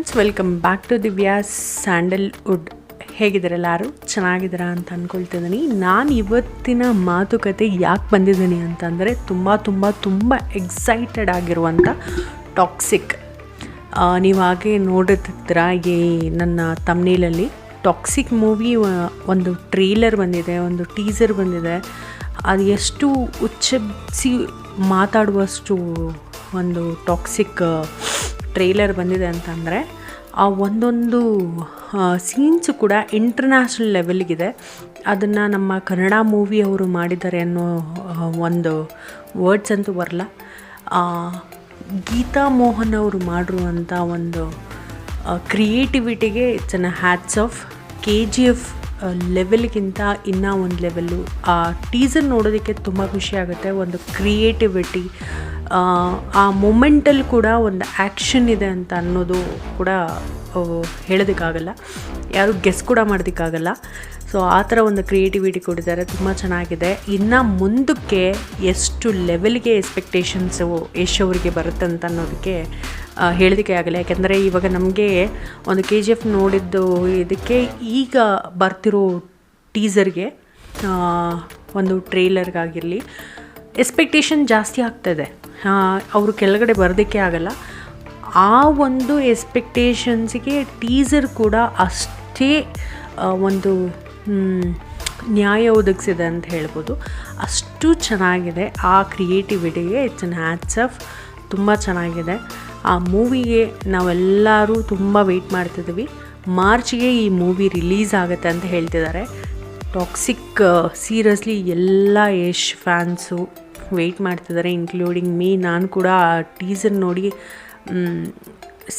Friends, welcome back to Divya's Sandalwood. ಹೇಗಿದ್ದೀರ ಎಲ್ಲರೂ? ಚೆನ್ನಾಗಿದ್ದೀರಾ ಅಂತ ಅಂದ್ಕೊಳ್ತಿದ್ದೀನಿ. ನಾನು ಇವತ್ತಿನ ಮಾತುಕತೆ ಯಾಕೆ ಬಂದಿದ್ದೀನಿ ಅಂತಂದರೆ ತುಂಬ ಎಕ್ಸೈಟೆಡ್ ಆಗಿರುವಂಥ ಟಾಕ್ಸಿಕ್. ನೀವು ಹಾಗೆ ನೋಡುತ್ತಿದ್ದೀರಾ ಈ ನನ್ನ ತಮ್ನೇಲಲ್ಲಿ ಟಾಕ್ಸಿಕ್ ಮೂವಿ ಒಂದು ಟ್ರೇಲರ್ ಬಂದಿದೆ, ಒಂದು ಟೀಸರ್ ಬಂದಿದೆ. ಅದು ಎಷ್ಟು ಉಚ್ಚರಿಸಿ ಮಾತಾಡುವಷ್ಟು ಒಂದು ಟಾಕ್ಸಿಕ್ ಟ್ರೇಲರ್ ಬಂದಿದೆ ಅಂತಂದರೆ ಆ ಒಂದೊಂದು ಸೀನ್ಸು ಕೂಡ ಇಂಟರ್ನ್ಯಾಷನಲ್ ಲೆವೆಲ್ಗಿದೆ. ಅದನ್ನು ನಮ್ಮ ಕನ್ನಡ ಮೂವಿ ಅವರು ಮಾಡಿದ್ದಾರೆ ಅನ್ನೋ ಒಂದು ವರ್ಡ್ಸ್ ಅಂತೂ ಬರಲ್ಲ. ಗೀತಾ ಮೋಹನ್ ಅವರು ಮಾಡಿರುವಂಥ ಒಂದು ಕ್ರಿಯೇಟಿವಿಟಿಗೆ it's an hats off. KGF ಲೆವೆಲ್ಗಿಂತ ಇನ್ನೂ ಒಂದು ಲೆವೆಲ್ಲು. ಆ ಟೀಸರ್ ನೋಡೋದಕ್ಕೆ ತುಂಬ ಖುಷಿಯಾಗುತ್ತೆ. ಒಂದು ಕ್ರಿಯೇಟಿವಿಟಿ, ಆ ಮೊಮೆಂಟಲ್ಲಿ ಕೂಡ ಒಂದು ಆ್ಯಕ್ಷನ್ ಇದೆ ಅಂತ ಅನ್ನೋದು ಕೂಡ ಹೇಳೋದಕ್ಕಾಗಲ್ಲ, ಯಾರು ಗೆಸ್ ಕೂಡ ಮಾಡೋದಕ್ಕಾಗಲ್ಲ. ಸೊ ಆ ಥರ ಒಂದು ಕ್ರಿಯೇಟಿವಿಟಿ ಕೊಟ್ಟಿದ್ದಾರೆ, ತುಂಬ ಚೆನ್ನಾಗಿದೆ. ಇನ್ನು ಮುಂದಕ್ಕೆ ಎಷ್ಟು ಲೆವೆಲ್ಗೆ ಎಕ್ಸ್ಪೆಕ್ಟೇಷನ್ಸು ಯಶ್ ಅವರಿಗೆ ಬರುತ್ತೆ ಅಂತ ಅನ್ನೋದಕ್ಕೆ ಹೇಳೋದಕ್ಕೆ ಆಗಲ್ಲ. ಯಾಕೆಂದರೆ ಇವಾಗ ನಮಗೆ ಒಂದು KGF ನೋಡಿದ್ದು ಇದಕ್ಕೆ ಈಗ ಬರ್ತಿರೋ ಟೀಸರ್ಗೆ ಒಂದು ಟ್ರೇಲರ್ಗಾಗಿರಲಿ ಎಕ್ಸ್ಪೆಕ್ಟೇಷನ್ ಜಾಸ್ತಿ ಆಗ್ತಾಯಿದೆ. ಅವರು ಕೆಳಗಡೆ ಬರೋದಕ್ಕೆ ಆಗಲ್ಲ. ಆ ಒಂದು ಎಕ್ಸ್ಪೆಕ್ಟೇಷನ್ಸಿಗೆ ಟೀಸರ್ ಕೂಡ ಅಷ್ಟೇ ಒಂದು ನ್ಯಾಯ ಒದಗಿಸಿದೆ ಅಂತ ಹೇಳ್ಬೋದು. ಅಷ್ಟು ಚೆನ್ನಾಗಿದೆ. ಆ ಕ್ರಿಯೇಟಿವಿಟಿಗೆ ಇಟ್ಸ್ ಅನ್ ಹ್ಯಾಟ್ಸ್ ಆಫ್. ತುಂಬ ಚೆನ್ನಾಗಿದೆ. ಆ ಮೂವಿಗೆ ನಾವೆಲ್ಲರೂ ತುಂಬ ವೆಯ್ಟ್ ಮಾಡ್ತಿದ್ದೀವಿ. ಮಾರ್ಚ್ಗೆ ಈ ಮೂವಿ ರಿಲೀಸ್ ಆಗುತ್ತೆ ಅಂತ ಹೇಳ್ತಿದ್ದಾರೆ. ಟಾಕ್ಸಿಕ್ ಸೀರಿಯಸ್ಲಿ ಎಲ್ಲ ಯಶ್ ಫ್ಯಾನ್ಸು ವೆಯ್ಟ್ ಮಾಡ್ತಿದ್ದಾರೆ, ಇನ್ಕ್ಲೂಡಿಂಗ್ ಮೀ. ನಾನು ಕೂಡ ಆ ಟೀಸರ್ ನೋಡಿ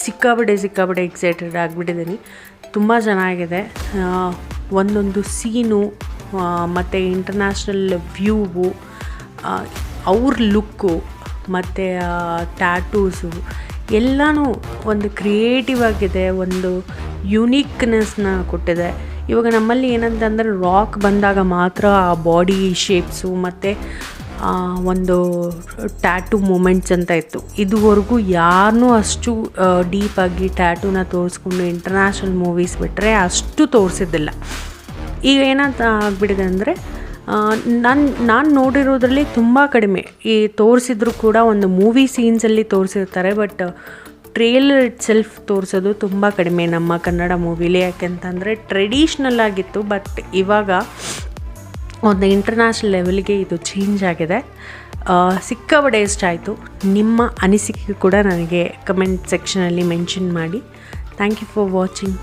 ಸಿಕ್ಕಾಪಟ್ಟೆ ಎಕ್ಸೈಟೆಡ್ ಆಗಿಬಿಟ್ಟಿದ್ದೀನಿ. ತುಂಬ ಚೆನ್ನಾಗಿದೆ. ಒಂದೊಂದು ಸೀನು ಮತ್ತು ಇಂಟರ್ನ್ಯಾಷನಲ್ ವ್ಯೂವು, ಅವ್ರ ಲುಕ್ಕು ಮತ್ತು ಟ್ಯಾಟೂಸು ಎಲ್ಲನೂ ಒಂದು ಕ್ರಿಯೇಟಿವ್ ಆಗಿದೆ, ಒಂದು ಯುನೀಕ್ನೆಸ್ನ ಕೊಟ್ಟಿದೆ. ಇವಾಗ ನಮ್ಮಲ್ಲಿ ಏನಂತಂದರೆ ರಾಕ್ ಬಂದಾಗ ಮಾತ್ರ ಆ ಬಾಡಿ ಶೇಪ್ಸು ಮತ್ತು ಒಂದು ಟ್ಯಾಟೂ ಮೂಮೆಂಟ್ಸ್ ಅಂತ ಇತ್ತು. ಇದುವರೆಗೂ ಯಾರನ್ನೂ ಅಷ್ಟು ಡೀಪಾಗಿ ಟ್ಯಾಟೂನ ತೋರಿಸ್ಕೊಂಡು ಇಂಟರ್ನ್ಯಾಷನಲ್ ಮೂವೀಸ್ ಬಿಟ್ಟರೆ ಅಷ್ಟು ತೋರಿಸಿದ್ದಿಲ್ಲ. ಈಗ ಏನಂತ ಆಗಿಬಿಟ್ಟಿದೆ ಅಂದರೆ ನಾನು ನೋಡಿರೋದ್ರಲ್ಲಿ ತುಂಬ ಕಡಿಮೆ ಈ ತೋರಿಸಿದ್ರು ಕೂಡ ಒಂದು ಮೂವಿ ಸೀನ್ಸಲ್ಲಿ ತೋರಿಸಿರ್ತಾರೆ, ಬಟ್ ಟ್ರೇಲರ್ ಇಟ್ ಸೆಲ್ಫ್ ತೋರಿಸೋದು ತುಂಬ ಕಡಿಮೆ ನಮ್ಮ ಕನ್ನಡ ಮೂವಿಲಿ. ಯಾಕೆಂತಂದರೆ ಟ್ರೆಡಿಷ್ನಲ್ ಆಗಿತ್ತು, ಬಟ್ ಇವಾಗ ಒಂದು ಇಂಟರ್ನ್ಯಾಷನಲ್ ಲೆವೆಲ್ಗೆ ಇದು ಚೇಂಜ್ ಆಗಿದೆ. ಸಿಕ್ಕಾಪಟ್ಟೆ ಇಷ್ಟ ಆಯಿತು. ನಿಮ್ಮ ಅನಿಸಿಕೆ ಕೂಡ ನನಗೆ ಕಮೆಂಟ್ ಸೆಕ್ಷನಲ್ಲಿ ಮೆನ್ಷನ್ ಮಾಡಿ. Thank you for watching.